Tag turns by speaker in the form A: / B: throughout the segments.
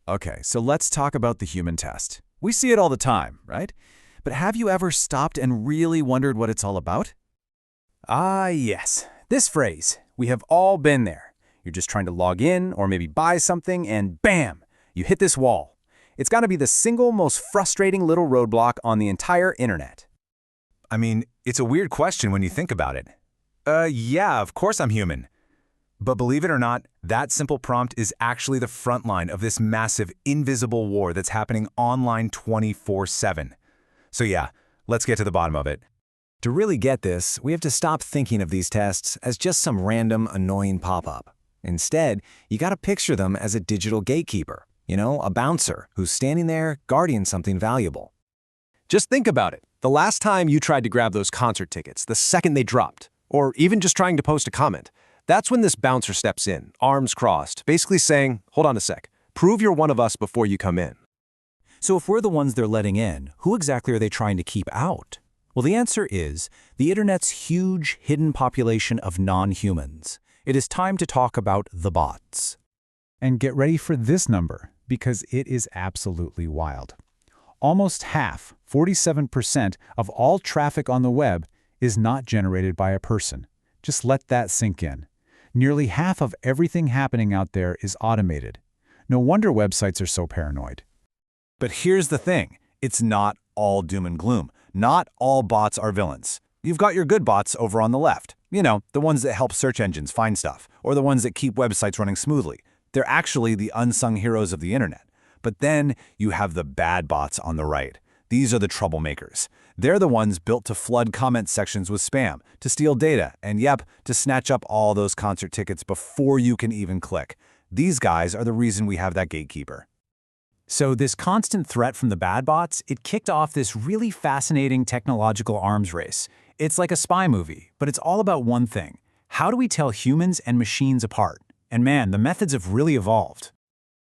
A: Okay, so let's talk about the human test. We see it all the time, right? But have you ever stopped and really wondered what it's all about?
B: Ah, yes. This phrase. We have all been there. You're just trying to log in or maybe buy something and bam, you hit this wall. It's got to be the single most frustrating little roadblock on the entire internet.
C: I mean, it's a weird question when you think about it. Yeah, of course I'm human. But believe it or not, that simple prompt is actually the front line of this massive invisible war that's happening online 24/7. So yeah, let's get to the bottom of it.
D: To really get this, we have to stop thinking of these tests as just some random, annoying pop-up. Instead, you gotta picture them as a digital gatekeeper, a bouncer who's standing there guarding something valuable.
B: Just think about it. The last time you tried to grab those concert tickets, the second they dropped, or even just trying to post a comment, that's when this bouncer steps in, arms crossed, basically saying, hold on a sec, prove you're one of us before you come in.
E: So if we're the ones they're letting in, who exactly are they trying to keep out? Well, the answer is the internet's huge hidden population of non-humans. It is time to talk about the bots.
F: And get ready for this number, because it is absolutely wild. Almost half, 47%, of all traffic on the web is not generated by a person. Just let that sink in. Nearly half of everything happening out there is automated. No wonder websites are so paranoid.
A: But here's the thing. It's not all doom and gloom. Not all bots are villains. You've got your good bots over on the left. The ones that help search engines find stuff, or the ones that keep websites running smoothly. They're actually the unsung heroes of the internet. But then you have the bad bots on the right. These are the troublemakers. They're the ones built to flood comment sections with spam, to steal data, and to snatch up all those concert tickets before you can even click. These guys are the reason we have that gatekeeper.
E: So this constant threat from the bad bots, it kicked off this really fascinating technological arms race. It's like a spy movie, but it's all about one thing. How do we tell humans and machines apart? And man, the methods have really evolved.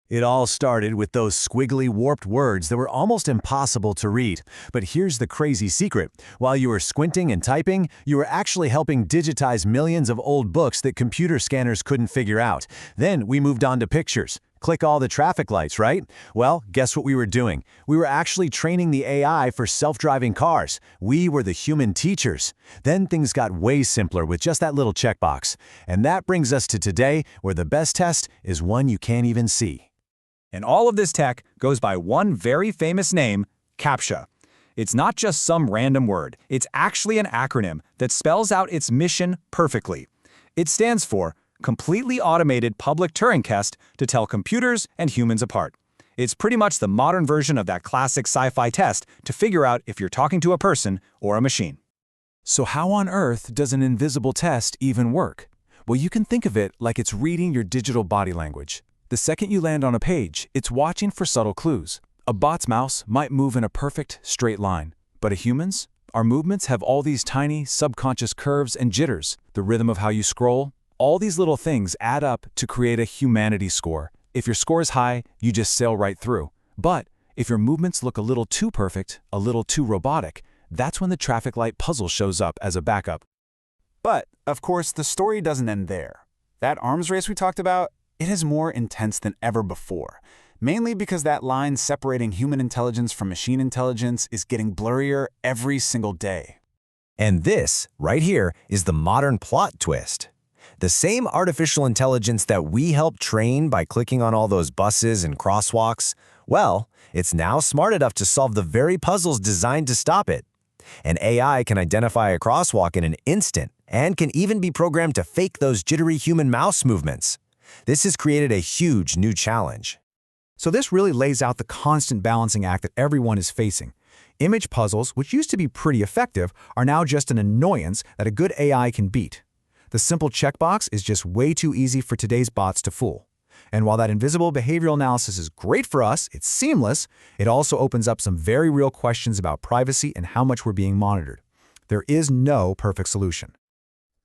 G: It all started with those squiggly, warped words that were almost impossible to read. But here's the crazy secret. While you were squinting and typing, you were actually helping digitize millions of old books that computer scanners couldn't figure out. Then we moved on to pictures. Click all the traffic lights, right? Well, guess what we were doing? We were actually training the AI for self-driving cars. We were the human teachers. Then things got way simpler with just that little checkbox. And that brings us to today, where the best test is one you can't even see.
B: And all of this tech goes by one very famous name, CAPTCHA. It's not just some random word. It's actually an acronym that spells out its mission perfectly. It stands for Completely Automated Public Turing Test to Tell Computers and Humans Apart. It's pretty much the modern version of that classic sci-fi test to figure out if you're talking to a person or a machine.
A: So how on earth does an invisible test even work? Well, you can think of it like it's reading your digital body language. The second you land on a page, it's watching for subtle clues. A bot's mouse might move in a perfect, straight line. But a human's? Our movements have all these tiny, subconscious curves and jitters, the rhythm of how you scroll. All these little things add up to create a humanity score. If your score is high, you just sail right through. But if your movements look a little too perfect, a little too robotic, that's when the traffic light puzzle shows up as a backup.
H: But, of course, the story doesn't end there. That arms race we talked about, it is more intense than ever before, mainly because that line separating human intelligence from machine intelligence is getting blurrier every single day.
D: And this, right here, is the modern plot twist. The same artificial intelligence that we help train by clicking on all those buses and crosswalks, well, it's now smart enough to solve the very puzzles designed to stop it. An AI can identify a crosswalk in an instant and can even be programmed to fake those jittery human mouse movements. This has created a huge new challenge.
E: So this really lays out the constant balancing act that everyone is facing. Image puzzles, which used to be pretty effective, are now just an annoyance that a good AI can beat. The simple checkbox is just way too easy for today's bots to fool. And while that invisible behavioral analysis is great for us, it's seamless, it also opens up some very real questions about privacy and how much we're being monitored. There is no perfect solution.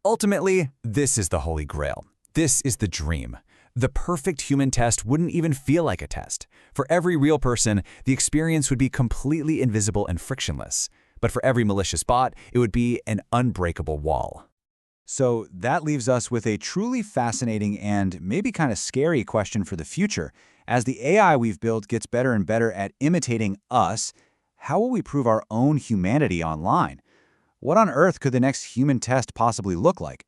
A: Ultimately, this is the holy grail. This is the dream. The perfect human test wouldn't even feel like a test. For every real person, the experience would be completely invisible and frictionless. But for every malicious bot, it would be an unbreakable wall.
H: So that leaves us with a truly fascinating and maybe kind of scary question for the future.
B: As the AI we've built gets better and better at imitating us, how will we prove our own humanity online? What on earth could the next human test possibly look like?